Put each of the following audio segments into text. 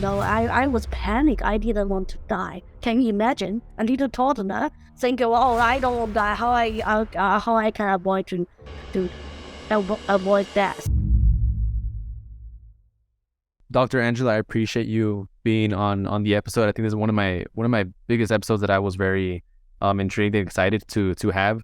I was panic. I didn't want to die. Can you imagine a little toddler thinking, "Oh, I don't want to die. How I can to avoid death?" Dr. Angela, I appreciate you being on the episode. I think this is one of my biggest episodes that I was very intrigued and excited to have,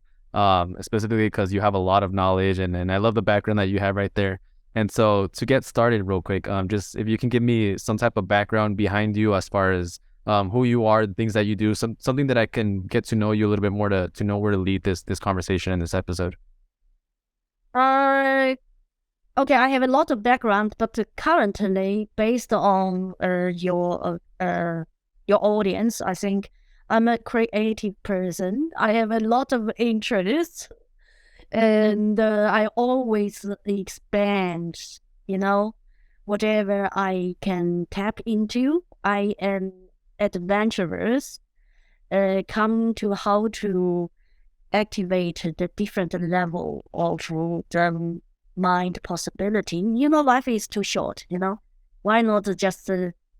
specifically because you have a lot of knowledge and I love the background that you have right there. And so to get started real quick, just if you can give me some type of background behind you as far as who you are, the things that you do, something that I can get to know you a little bit more to know where to lead this conversation in this episode. Okay, I have a lot of background, but currently, based on your audience, I think I'm a creative person. I have a lot of interests, and I always expand. Whatever I can tap into. I am adventurous. Come to how to activate the different level of the mind possibility. Life is too short. Why not just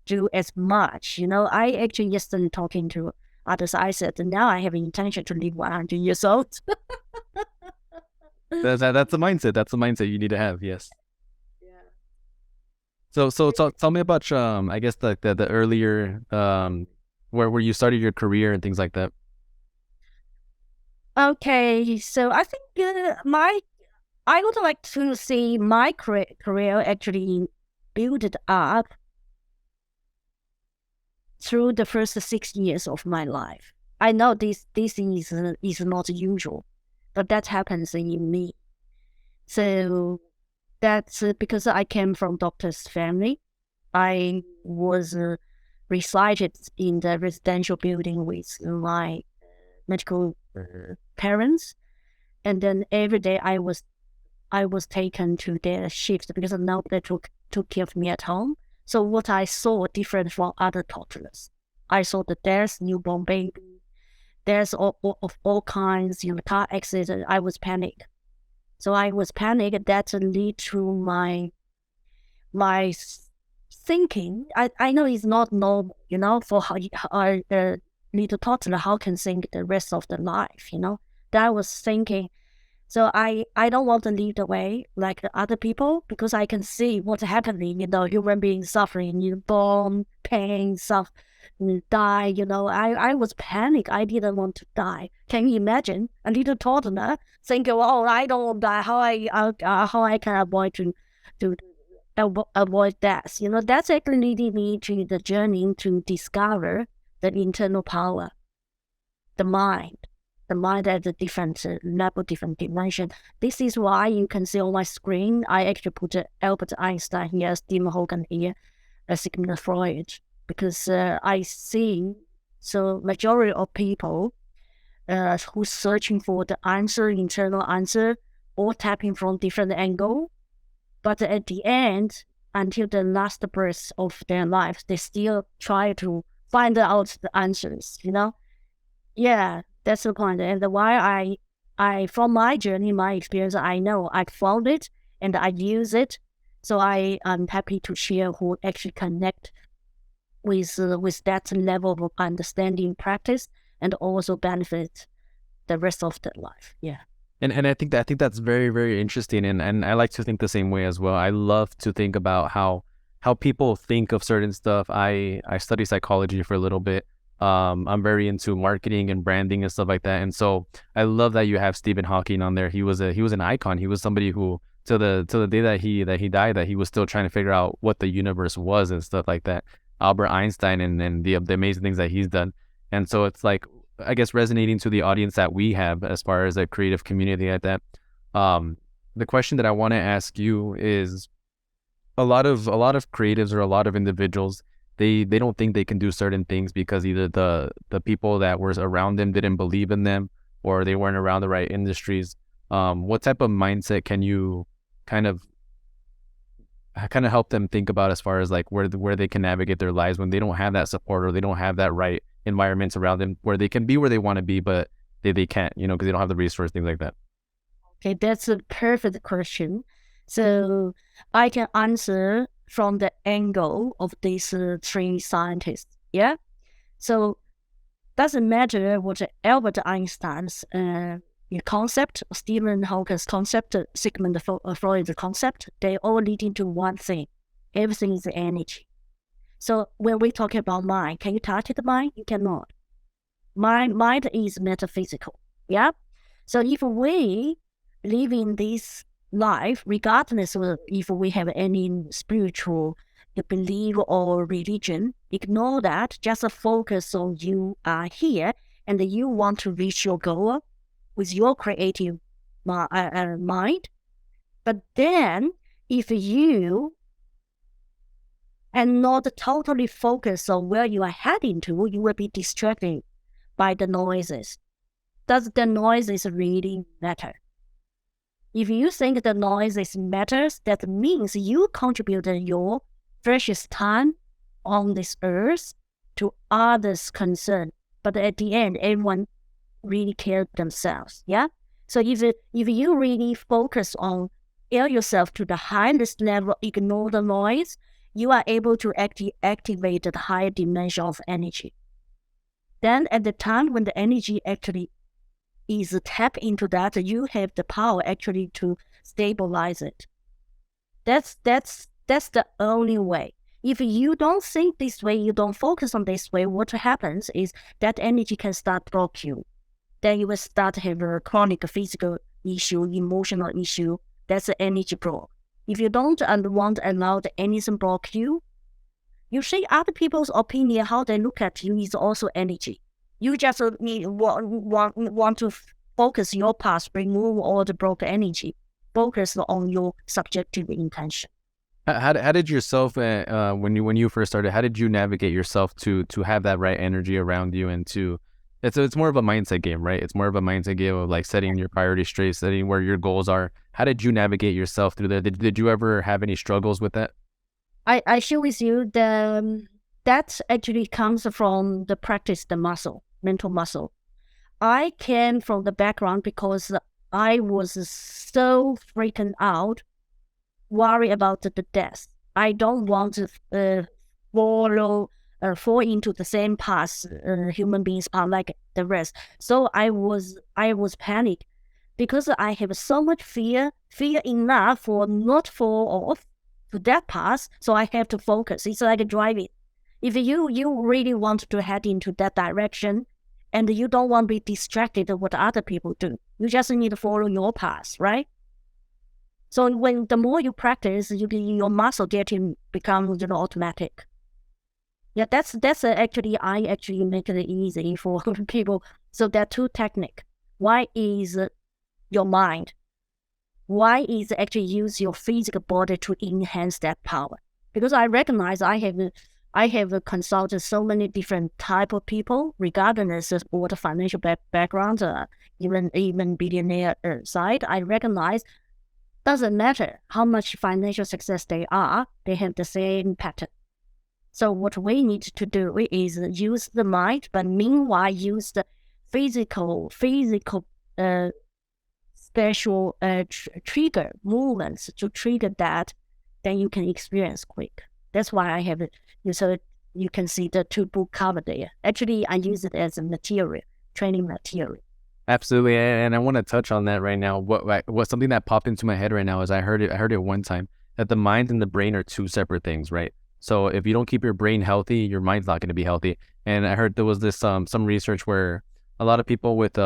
do as much? I actually yesterday talking to others, I said, now I have intention to live 100 years old. That's the mindset. That's the mindset you need to have. Yes. Yeah. So tell me about I guess the earlier where you started your career and things like that. Okay, so I think I would like to see my career actually build up through the first 6 years of my life. I know this is not usual, but that happens in me. So that's because I came from doctor's family. I was resided in the residential building with my medical parents, and then every day I was taken to their shift because nobody took care of me at home. So what I saw different from other toddlers. I saw that there's newborn baby, there's all kinds, car accident. I was panicked. So I was panicked. That lead to my thinking. I know it's not normal, for our little toddler, how can think the rest of the life, That I was thinking. So I don't want to live the way like the other people because I can see what's happening, human beings suffering, born, pain, suffer, die, I was panicked. I didn't want to die. Can you imagine a little toddler thinking, "Oh, I don't want to die. How I can avoid to avoid death?" That's actually leading me to the journey to discover the internal power, the mind at a different level, different dimension. This is why you can see on my screen, I actually put Albert Einstein here, Stephen Hawking here, Sigmund Freud, because I see so majority of people who's searching for the answer, internal answer, or tapping from different angle, but at the end, until the last breath of their life, they still try to find out the answers, Yeah, that's the point. And why I from my journey, my experience, I know I found it and I use it. So I am happy to share who actually connect with that level of understanding practice and also benefit the rest of their life. Yeah. And I think that's very, very interesting, and I like to think the same way as well. I love to think about how people think of certain stuff. I study psychology for a little bit. I'm very into marketing and branding and stuff like that. And so I love that you have Stephen Hawking on there. He was an icon. He was somebody who till the day that he died, that he was still trying to figure out what the universe was and stuff like that. Albert Einstein and the amazing things that he's done. And so it's like, I guess, resonating to the audience that we have as far as a creative community like that. The question that I want to ask you is, a lot of creatives or a lot of individuals, they don't think they can do certain things because either the people that were around them didn't believe in them, or they weren't around the right industries. What type of mindset can you kind of help them think about as far as like where they can navigate their lives when they don't have that support or they don't have that right environment around them where they can be where they want to be, but they can't, because they don't have the resource, things like that. Okay, that's a perfect question. So I can answer from the angle of these three scientists. Yeah. So doesn't matter what Albert Einstein's concept, Stephen Hawking's concept, Sigmund Freud's concept, they all leading to one thing. Everything is energy. So when we talk about mind, can you touch the mind? You cannot. Mind is metaphysical. Yeah. So if we live in this life, regardless of if we have any spiritual belief or religion, ignore that. Just focus on you are here and you want to reach your goal with your creative mind. But then if you and not totally focus on where you are heading to, you will be distracted by the noises. Does the noises really matter? If you think the noises matters, that means you contributed your precious time on this earth to others' concern. But at the end, everyone really cares themselves. Yeah. So if you really focus on yourself to the highest level, ignore the noise, you are able to activate the higher dimension of energy. Then at the time when the energy actually is tapped into that, you have the power actually to stabilize it. That's the only way. If you don't think this way, you don't focus on this way, what happens is that energy can start block you. Then you will start to have a chronic physical issue, emotional issue. That's an energy block. If you don't want to allow the anything block you, you see other people's opinion, how they look at you is also energy. You just want to focus your path, remove all the broken energy, focus on your subjective intention. How did yourself when you first started? How did you navigate yourself to have that right energy around you and to it's more of a mindset game, right? It's more of a mindset game of like setting your priorities straight, setting where your goals are. How did you navigate yourself through that? Did you ever have any struggles with that? I share with you that actually comes from the practice, the muscle, mental muscle. I came from the background because I was so freaking out, worried about the death. I don't want to fall into the same path human beings are like the rest. So I was panicked because I have so much fear enough for not fall off to that path. So I have to focus. It's like driving. If you really want to head into that direction and you don't want to be distracted with what other people do, you just need to follow your path, right? So when the more you practice, your muscle become automatic. Yeah, that's actually I actually make it easy for people. So there are two techniques. One is your mind. One is actually use your physical body to enhance that power. Because I recognize I have consulted so many different type of people, regardless of what financial background, even billionaire side. I recognize doesn't matter how much financial success they have the same pattern. So what we need to do is use the mind, but meanwhile use the physical special trigger movements to trigger that, then you can experience quick. That's why I have it. So you can see the two book cover there. Actually, I use it as a material, training material. Absolutely, and I want to touch on that right now. What something that popped into my head right now is I heard it one time that the mind and the brain are two separate things, right? So if you don't keep your brain healthy, your mind's not going to be healthy. And I heard there was this some research where a lot of people with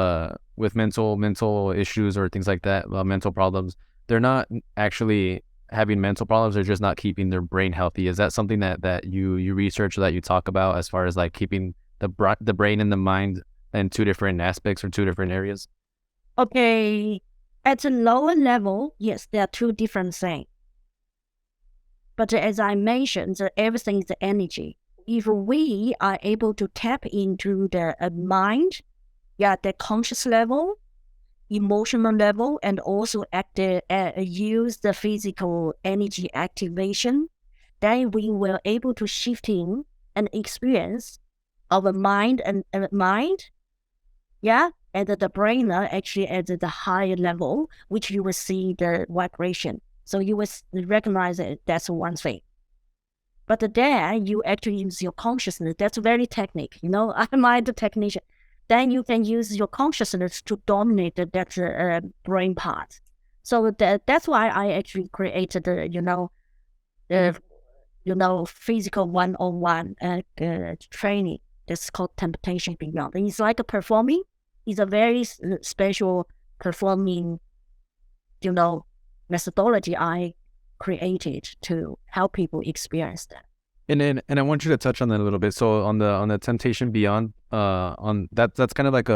mental issues or things like that, mental problems, they're not actually having mental problems. They're just not keeping their brain healthy. Is that something that you research or that you talk about as far as like keeping the brain and the mind in two different aspects or two different areas? Okay, at a lower level, yes, there are two different things. But as I mentioned, everything is energy. If we are able to tap into the mind, the conscious level, emotional level, and also use the physical energy activation, then we will able to shift in and experience our mind and and the brain are actually at the higher level, which you will see the vibration. So you will recognize it. That's one thing. But then you actually use your consciousness. That's very technique, I'm the technician. Then you can use your consciousness to dominate that brain part. So that's why I actually created physical one-on-one training. That's called Temptation Beyond. It's like a performing. It's a very special performing, methodology I created to help people experience that. And I want you to touch on that a little bit. So on the Temptation Beyond, on that's kind of like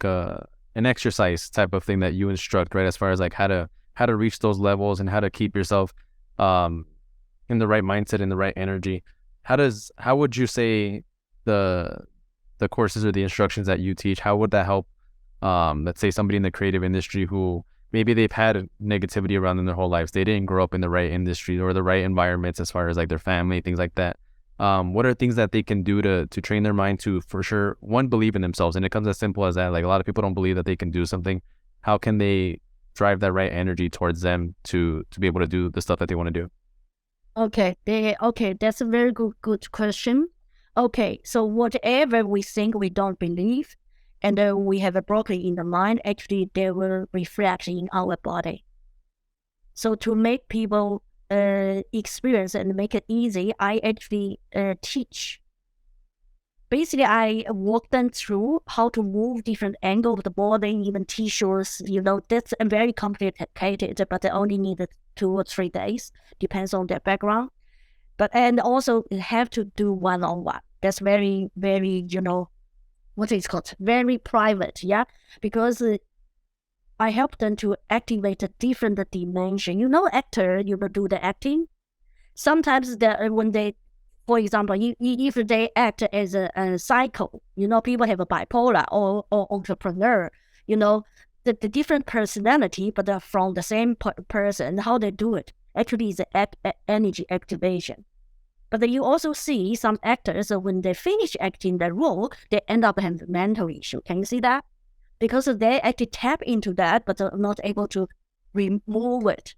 an exercise type of thing that you instruct, right? As far as like how to reach those levels and how to keep yourself in the right mindset, in the right energy. How would you say the courses or the instructions that you teach, how would that help let's say somebody in the creative industry who maybe they've had negativity around them their whole lives, they didn't grow up in the right industry or the right environments as far as like their family, things like that. What are things that they can do to train their mind to, for sure, one, believe in themselves? And it comes as simple as that. Like a lot of people don't believe that they can do something. How can they drive that right energy towards them to be able to do the stuff that they want to do? Okay, that's a very good question. Okay, so whatever we think we don't believe, and we have a blockage in the mind, actually they will reflect in our body. So to make people experience and make it easy, I actually teach. Basically, I walk them through how to move different angles of the body, even tissues. That's very complicated, but they only need 2 or 3 days, depends on their background. And also have to do one-on-one. That's very, very, what is called, very private, yeah? Because I help them to activate a different dimension. Actor, will do the acting. Sometimes when they, for example, if they act as a psycho, people have a bipolar or entrepreneur, the different personality, but they're from the same person, how they do it actually is energy activation. But you also see some actors, when they finish acting the role, they end up having mental issue. Can you see that? Because they actually tap into that, but are not able to remove it,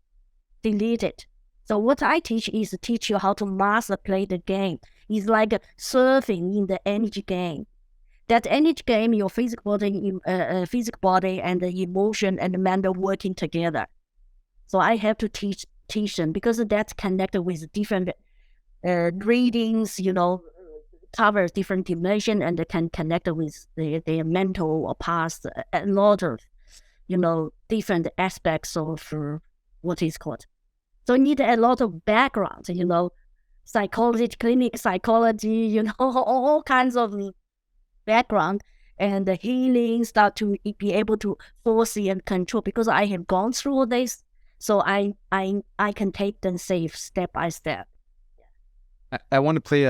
delete it. So what I teach is to teach you how to master play the game. It's like surfing in the energy game. That energy game, your physical body and the emotion and the mental working together. So I have to teach them because that's connected with different readings, covers different dimension and they can connect with their mental or past, a lot of, different aspects of what is called. So you need a lot of background, psychology, clinic psychology, all kinds of background and the healing start to be able to foresee and control because I have gone through this. So I can take them safe step by step. I want to play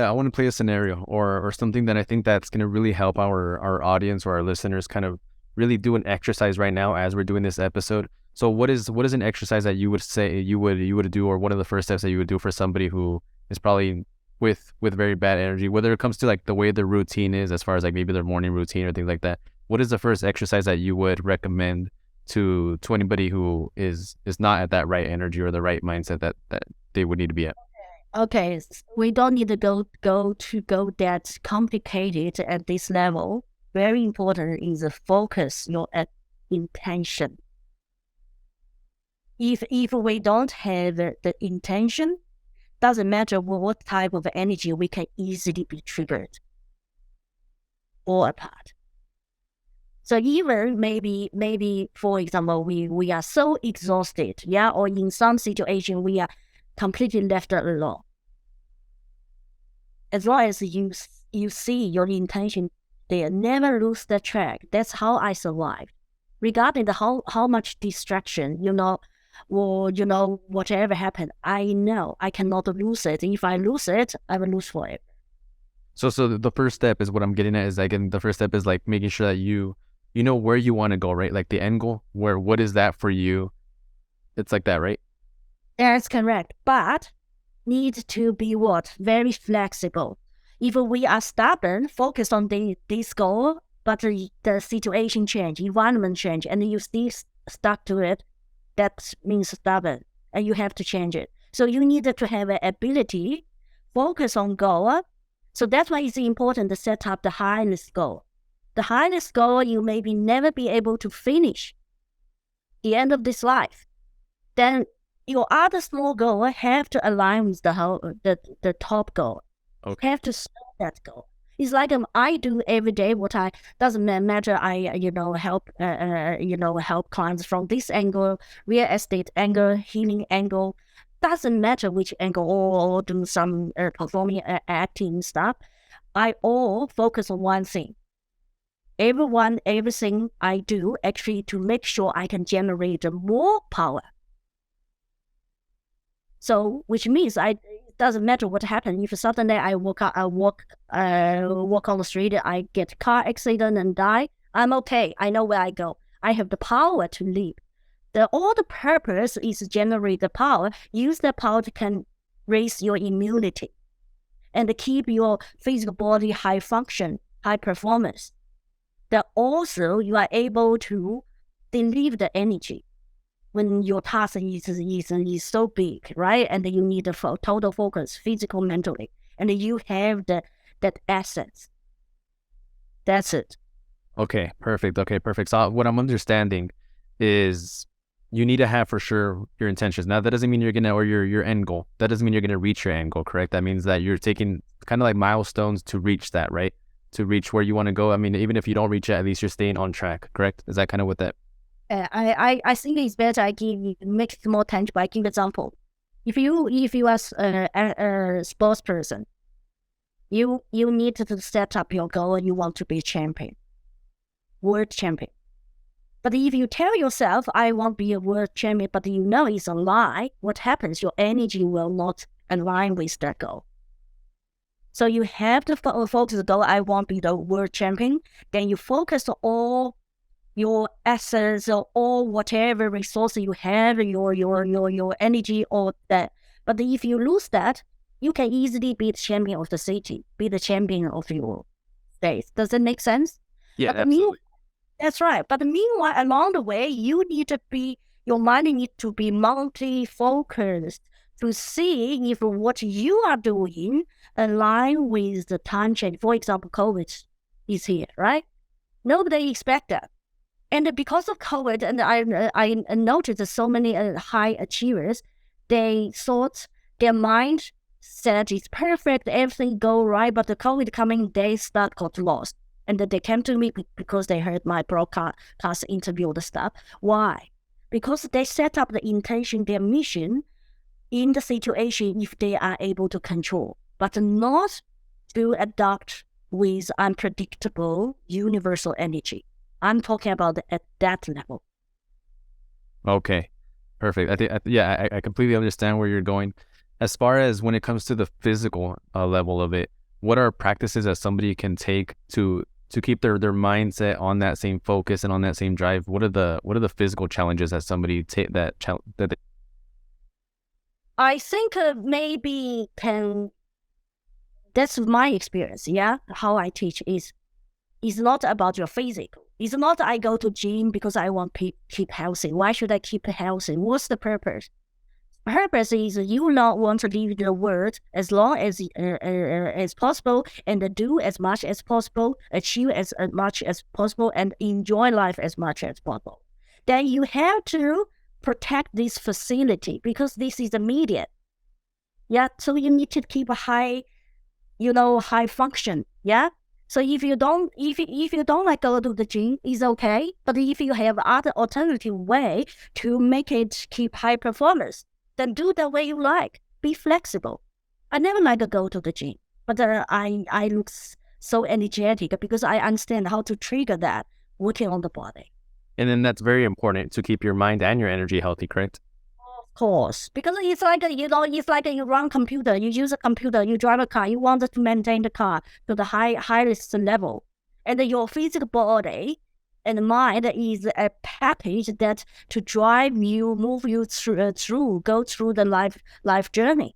a scenario or something that I think that's going to really help our audience or our listeners kind of really do an exercise right now as we're doing this episode. So what is an exercise that you would say you would do, or one of the first steps that you would do for somebody who is probably with very bad energy, whether it comes to like the way their routine is as far as like maybe their morning routine or things like that? What is the first exercise that you would recommend to anybody who is not at that right energy or the right mindset that they would need to be at? Okay, we don't need to go that complicated at this level. Very important is the focus your intention. If we don't have the intention, doesn't matter what type of energy, we can easily be triggered or apart. So even maybe for example, we are so exhausted, yeah, or in some situation we are completely left alone. As long as you see your intention there, never lose the track. That's how I survived. Regarding the how much distraction, or whatever happened, I know I cannot lose it. If I lose it, I will lose for it. So the first step is what I'm getting at is like, the first step is like making sure that you know where you want to go, right? Like the end goal, what is that for you? It's like that, right? That's correct. But need to be very flexible. If we are stubborn, focused on this goal, but the situation change, environment change, and you still stuck to it, that means stubborn, and you have to change it. So you need to have an ability focus on goal. So that's why it's important to set up the highest goal. The highest goal you maybe never be able to finish the end of this life. Then your other small goal have to align with the top goal. Okay. Have to set that goal. It's like I do every day what I doesn't matter. I help clients from this angle, real estate angle, healing angle. Doesn't matter which angle, or do some performing acting stuff. I all focus on one thing. Everything I do actually to make sure I can generate more power. So, which means it doesn't matter what happens. If suddenly I walk on the street, I get car accident and die, I'm okay. I know where I go. I have the power to live. All the purpose is generate the power. Use the power to can raise your immunity and keep your physical body high function, high performance. That also you are able to deliver the energy when your task is so big, right? And you need a total focus, physical, mentally, and you have that assets. That's it. Okay, perfect. So what I'm understanding is you need to have for sure your intentions. Now that doesn't mean you're gonna, or your end goal. That doesn't mean you're gonna reach your end goal, correct? That means that you're taking kind of like milestones to reach that, right? To reach where you want to go. I mean, even if you don't reach it, at least you're staying on track, correct? Is that kind of what that? I think it's better I make it more tangible. I give example. If you are a sports person, you need to set up your goal. You want to be champion, world champion. But if you tell yourself, I want to be a world champion, but you know it's a lie, what happens? Your energy will not align with that goal. So you have to focus the goal, I want to be the world champion. Then you focus on all your assets or all whatever resources you have, your energy, or that. But if you lose that, you can easily be the champion of the city, be the champion of your state. Does that make sense? Yeah, absolutely. That's right. But meanwhile, along the way, your mind needs to be multi-focused to see if what you are doing align with the time change. For example, COVID is here, right? Nobody expect that. And because of COVID, and I noticed that so many high achievers, they thought their mind said it's perfect, everything go right, but the COVID coming, they got lost. And they came to me because they heard my broadcast interview the stuff. Why? Because they set up the intention, their mission in the situation if they are able to control, but not to adapt with unpredictable universal energy. I'm talking about at that level. Okay, perfect. I completely understand where you're going. As far as when it comes to the physical level of it, what are practices that somebody can take to keep their mindset on that same focus and on that same drive? What are the physical challenges that somebody take that I think maybe that's my experience. Yeah, how I teach is not about your physical. It's not I go to gym because I want to keep healthy. Why should I keep healthy? What's the purpose? Purpose is you not want to live the world as long as possible and do as much as possible, achieve as much as possible, and enjoy life as much as possible. Then you have to protect this facility because this is immediate. Yeah, so you need to keep a high function. Yeah. So if you don't like go to the gym, it's okay. But if you have other alternative way to make it keep high performance, then do the way you like. Be flexible. I never like to go to the gym, but I look so energetic because I understand how to trigger that working on the body. And then that's very important to keep your mind and your energy healthy, correct? Of course, because it's like it's like you run computer, you use a computer, you drive a car, you want to maintain the car to the highest level, and your physical body and mind is a package that to drive you, move you go through the life journey.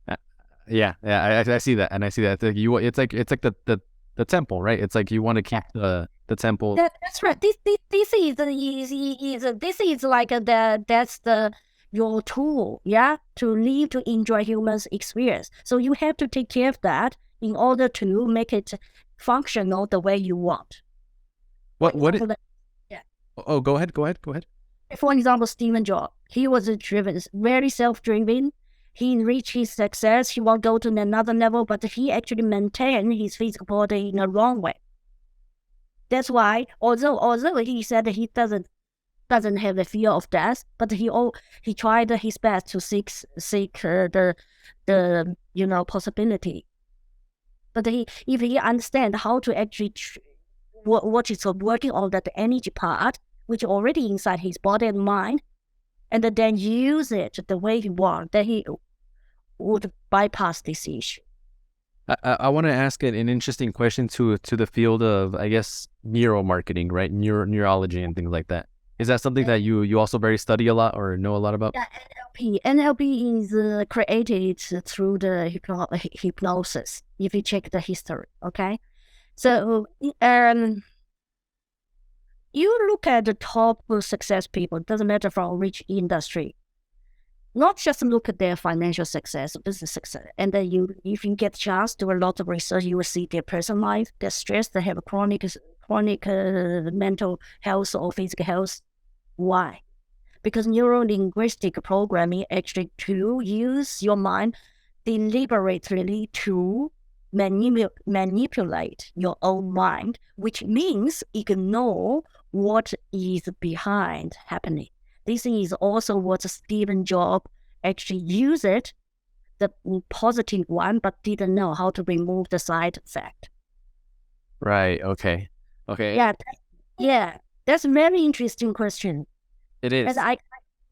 I see that, and I see that. It's like the temple, right? It's like you want to keep the temple. That's right. This is like that's the your tool, yeah, to live, to enjoy humans' experience. So you have to take care of that in order to make it functional the way you want. For What it, example, yeah. oh, go ahead, go ahead, go ahead. For example, Stephen Jobs, he was driven, very self-driven. He reached his success. He won't go to another level, but he actually maintained his physical body in a wrong way. That's why, although he said he doesn't have the fear of death, but he tried his best to seek the possibility. But if he understand how to actually what is working on that energy part, which already inside his body and mind, and then use it the way he wants, then he would bypass this issue. I want to ask an interesting question to the field of, I guess, neuromarketing, right? Neurology and things like that. Is that something that you also very study a lot or know a lot about? Yeah, NLP is created through the hypnosis. If you check the history, okay. So you look at the top success people. Doesn't matter from which industry. Not just look at their financial success, business success, and then if you get a chance, do a lot of research, you will see their personal life, their stress, they have chronic mental health or physical health. Why? Because neuro-linguistic programming actually to use your mind deliberately to manipulate your own mind, which means ignore what is behind happening. This is also what Stephen Jobs actually used it, the positive one, but didn't know how to remove the side effect. Right. Okay. Yeah, that's a very interesting question. It is. And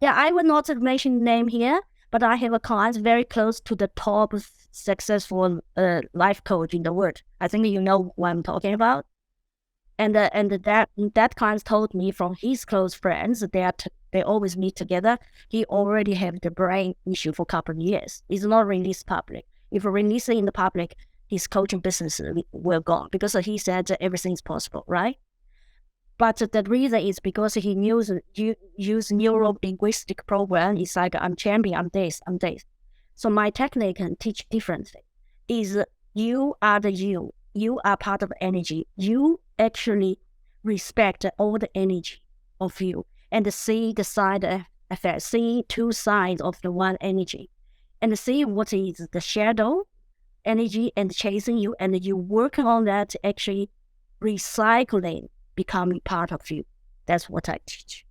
I will not mention name here, but I have a client very close to the top successful life coach in the world. I think you know what I'm talking about. And that client told me from his close friends that they always meet together. He already have the brain issue for a couple of years. It's not released public. If released in the public, his coaching business will go because he said that everything's possible, right? But the reason is because he use neuro-linguistic program. It's like I'm champion, I'm this. So my technique can teach differently. Is you are the you. You are part of energy. You actually respect all the energy of you and see the side effect, see two sides of the one energy and see what is the shadow energy and chasing you, and you work on that actually recycling becoming part of you. That's what I teach.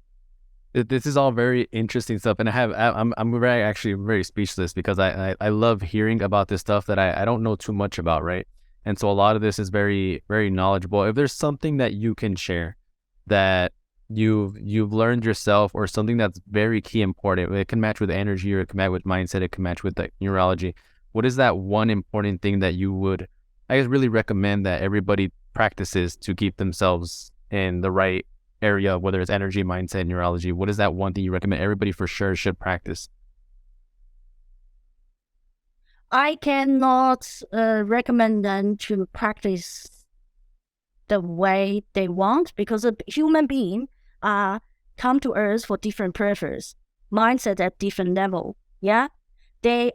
This is all very interesting stuff, and I'm very actually very speechless because I love hearing about this stuff that I don't know too much about, right? And so a lot of this is very, very knowledgeable. If there's something that you can share that you've learned yourself, or something that's very key important, it can match with energy, or it can match with mindset, it can match with the neurology. What is that one important thing that you would, I guess, really recommend that everybody practices to keep themselves in the right area, whether it's energy, mindset, neurology? What is that one thing you recommend everybody for sure should practice? I cannot recommend them to practice the way they want, because a human being come to Earth for different purpose, mindset at different level. Yeah,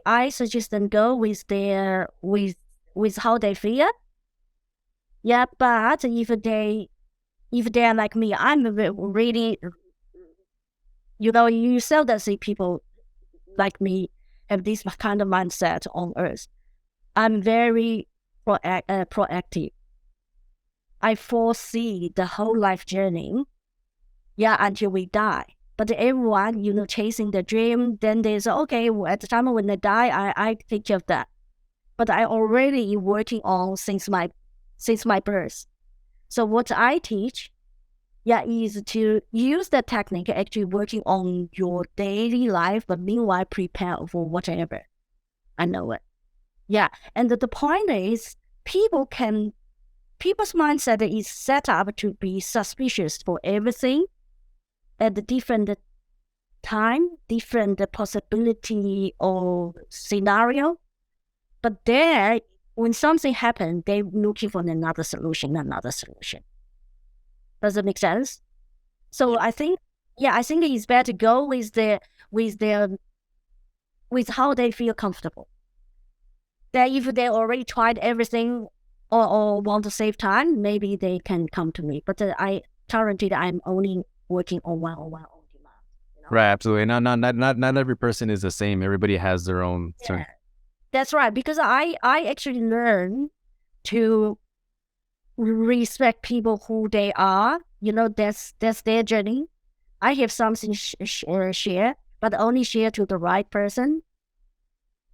I suggest them go with with how they feel. Yeah, but if they are like me, I'm really, you seldom see people like me have this kind of mindset on Earth. I'm very proactive. I foresee the whole life journey, until we die. But everyone, chasing the dream, then they say, okay, at the time when they die, I take care of that. But I already working on since my birth. So what I teach, is to use the technique actually working on your daily life, but meanwhile prepare for whatever. I know it. Yeah, and the point is, people's mindset is set up to be suspicious for everything at the different time, different possibility or scenario. But there, when something happens, they're looking for another solution. Does it make sense? So I think, yeah, I think it's better to go with their with how they feel comfortable. That if they already tried everything or want to save time, maybe they can come to me. But I currently I'm only working on one-on-one on demand. You know? Right, absolutely. Not every person is the same. Everybody has their own certain. Yeah, that's right. Because I actually learn to respect people who they are. You know, that's their journey. I have something share, but only share to the right person.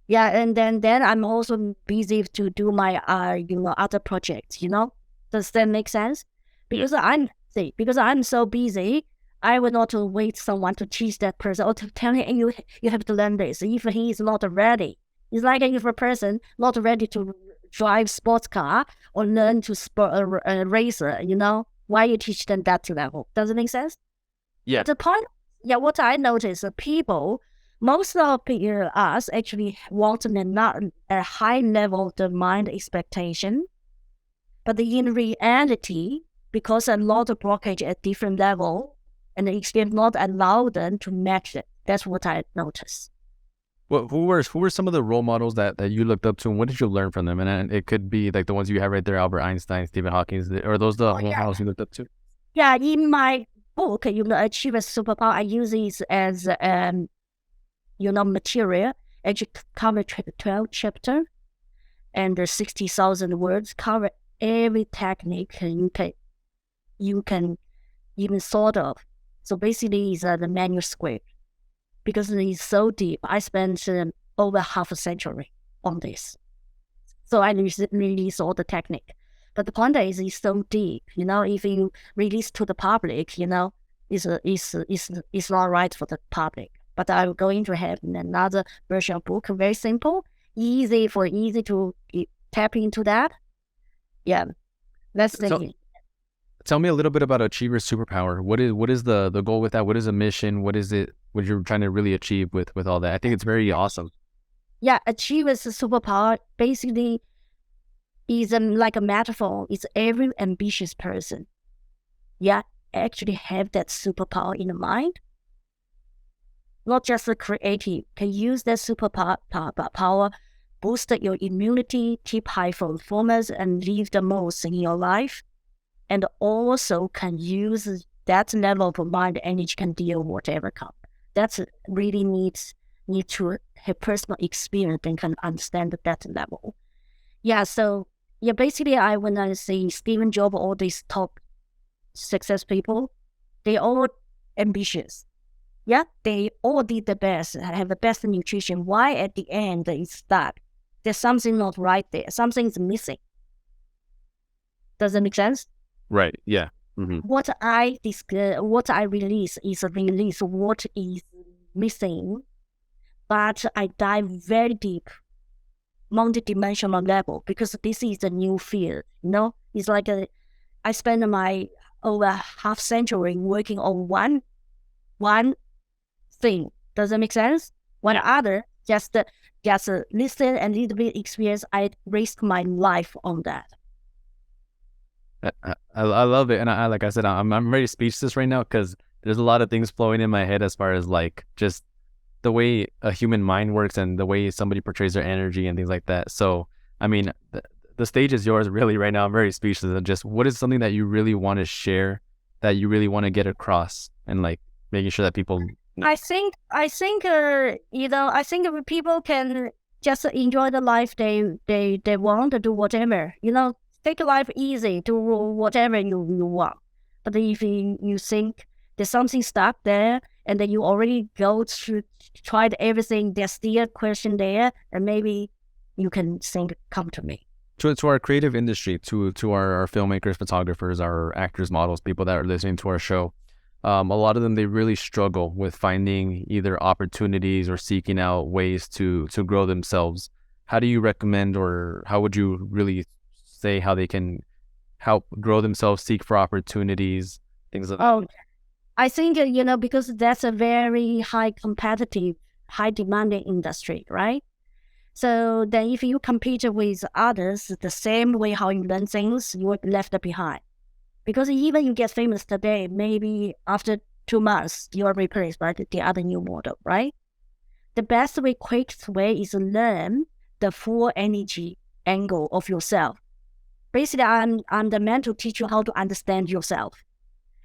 Yeah, and then I'm also busy to do my other projects. You know, does that make sense? Because I'm so busy, I will not wait someone to teach that person or to tell him, "Hey, you have to learn this." If he is not ready, it's like if a person not ready to drive sports car or learn to racer. You know, why you teach them that level? Does it make sense? Yeah. The point, yeah, what I noticed, people, most of us actually want not a high level of the mind expectation, but in reality, because a lot of blockage at different level, and the experience not allow them to match it. That's what I noticed. Well, who were some of the role models that you looked up to, and what did you learn from them? And it could be like the ones you have right there, Albert Einstein, Stephen Hawking. Are those the role models you looked up to? Yeah, in my book, Achievers Superpower, I use it as material. Actually, cover 12 chapter and 60,000 words. Cover every technique you can even sort of. So basically, it's the manuscript because it's so deep. I spent over half a century on this, so I release all the technique. But the point is, it's so deep. You know, if you release to the public, you know, it's not right for the public. But I'm going to have another version of book, very simple, easy to tap into that. Yeah, that's the thing. Tell me a little bit about Achievers Superpower. What is the goal with that? What is the mission? What is it? What you're trying to really achieve with all that? I think it's very awesome. Yeah, Achievers Superpower basically is like a metaphor. It's every ambitious person. Yeah, actually have that superpower in the mind. Not just the creative, can use that superpower, boost your immunity, keep high performance, and live the most in your life. And also can use that level of mind energy can deal with whatever comes. That's really need to have personal experience and can understand that level. Yeah, so yeah, basically when I see Stephen Jobs, all these top success people, they all ambitious. Yeah, they all did the best, have the best nutrition. Why at the end it's stuck? There's something not right there. Something's missing. Does that make sense? Right. Yeah. Mm-hmm. What I release is what is missing, but I dive very deep, multi-dimensional level, because this is a new field. You know, it's like I spent my over half century working on one thing. Does that make sense? One other, just listen and little bit experience. I risk my life on that. I love it, and I like I said, I'm very speechless right now because there's a lot of things flowing in my head as far as like just the way a human mind works and the way somebody portrays their energy and things like that. So I mean, the stage is yours really right now. I'm very speechless. And just what is something that you really want to share, that you really want to get across, and like making sure that people. I think I think people can just enjoy the life they want to do whatever. You know, take life easy, do whatever you want. But if you think there's something stuck there, and then you already go through, tried everything, there's still a question there, and maybe you can think, come to me. To our creative industry, to our filmmakers, photographers, our actors, models, people that are listening to our show, a lot of them, they really struggle with finding either opportunities or seeking out ways to grow themselves. How do you recommend, or how would you really say how they can help grow themselves, seek for opportunities, things like that? Oh, I think, because that's a very high competitive, high demanding industry, right? So then if you compete with others the same way how you learn things, you're left behind. Because even you get famous today, maybe after 2 months, you are replaced by the other new model, right? The best way, quickest way is to learn the full energy angle of yourself. Basically, I'm the man to teach you how to understand yourself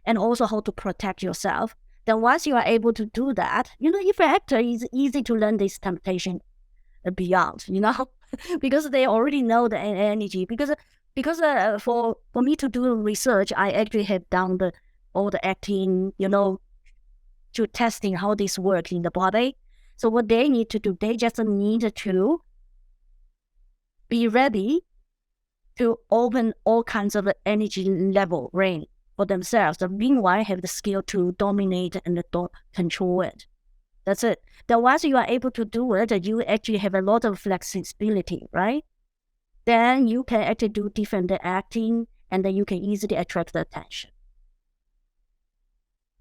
and also how to protect yourself. Then once you are able to do that, if an actor is easy to learn this temptation beyond, because they already know the energy. Because for me to do research, I actually have done all the acting, to testing how this works in the body. So what they need to do, they just need to be ready to open all kinds of energy level range for themselves. And meanwhile, have the skill to dominate and control it. That's it. Then once you are able to do it, you actually have a lot of flexibility, right? Then you can actually do different acting, and then you can easily attract the attention.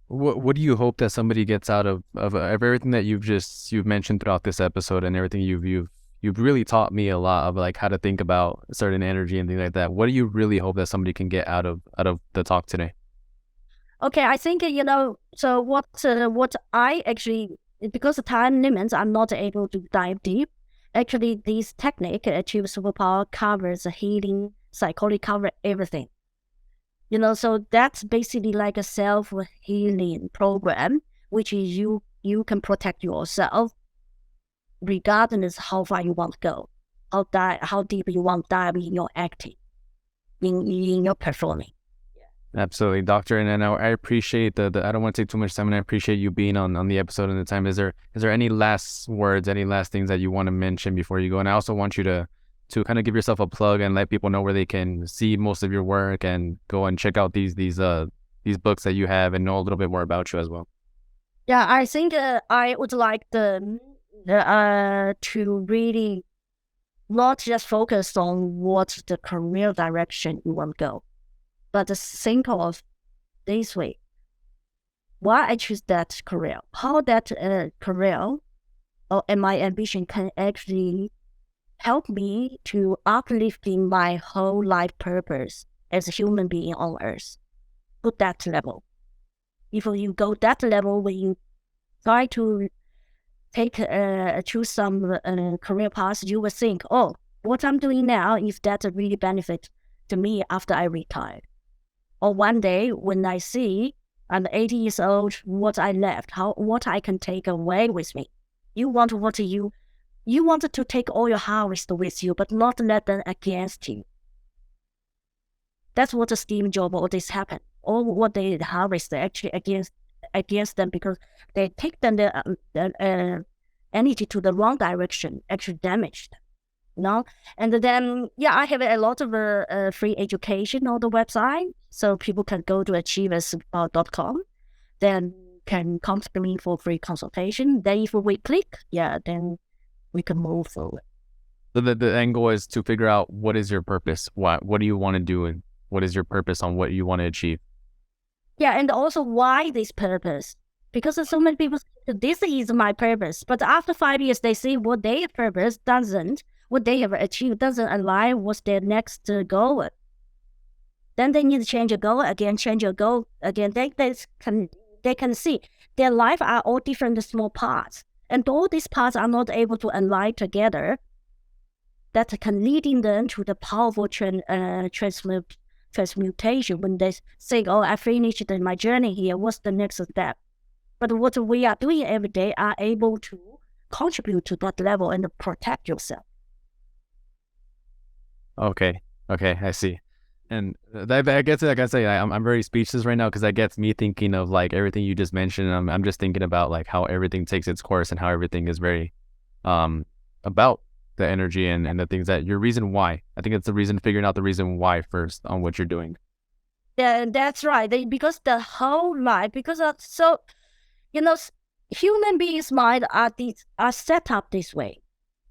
What do you hope that somebody gets out of everything that you've mentioned throughout this episode, and everything you've really taught me a lot of, like, how to think about certain energy and things like that. What do you really hope that somebody can get out of the talk today? Okay, I think, so what I actually, because of time limits, I'm not able to dive deep. Actually, this technique, Achievers Superpower, covers healing, psychology, cover everything. So that's basically like a self-healing program, which is you can protect yourself regardless how far you want to go, how deep you want to dive in your acting, in your performing. Absolutely, doctor. And I appreciate the I don't want to take too much time, and I appreciate you being on the episode and the time. Is there any last words, any last things that you want to mention before you go? And I also want you to kind of give yourself a plug and let people know where they can see most of your work and go and check out these books that you have and know a little bit more about you as well. Yeah, I think I would like to really not just focus on what the career direction you want to go, but think of this way. Why I choose that career? How that career and my ambition can actually help me to uplifting my whole life purpose as a human being on Earth. Put that level. If you go that level, when you try to choose some career path, you will think, oh, what I'm doing now, if that really benefit to me after I retire. Or one day when I see I'm 80 years old, what I left, what I can take away with me. You wanted to take all your harvest with you, but not let them against you. That's what Steve Jobs always happened. All what they harvest actually against them, because they take them the energy to the wrong direction, actually damaged them. And then, I have a lot of free education on the website, so people can go to achieversuperpower.com, then can come to me for free consultation. Then if we click, then we can move forward. So the end goal is to figure out what is your purpose, what do you want to do, and what is your purpose on what you want to achieve. Yeah, and also why this purpose? Because so many people say, this is my purpose, but after 5 years, they see what their purpose what they have achieved doesn't align with their next goal. Then they need to change your goal again. They can see their life are all different small parts, and all these parts are not able to align together. That can leading them to the powerful transmutation. When they say, oh, I finished my journey here, what's the next step? But what we are doing every day are able to contribute to that level and protect yourself. Okay, I see. And that gets, like I say, I'm very speechless right now, because that gets me thinking of like everything you just mentioned. I'm just thinking about like how everything takes its course and how everything is very about the energy and the things that your reason why. I think it's the reason, figuring out the reason why first on what you're doing. Yeah, that's right. Because the whole life, human beings' mind are set up this way.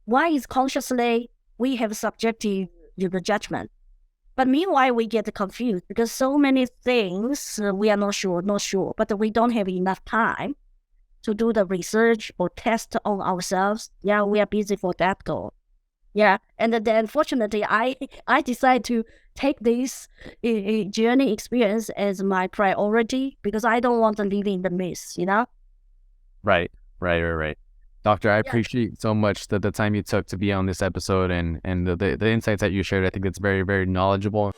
Why is consciously we have subjective judgment, but meanwhile we get confused because so many things we are not sure, but we don't have enough time to do the research or test on ourselves. Yeah, we are busy for that goal. Yeah, and then unfortunately, I decided to take this journey experience as my priority because I don't want to live in the mist, you know? Right, right. Doctor, I Yeah. appreciate so much the time you took to be on this episode and the insights that you shared. I think it's very, very knowledgeable.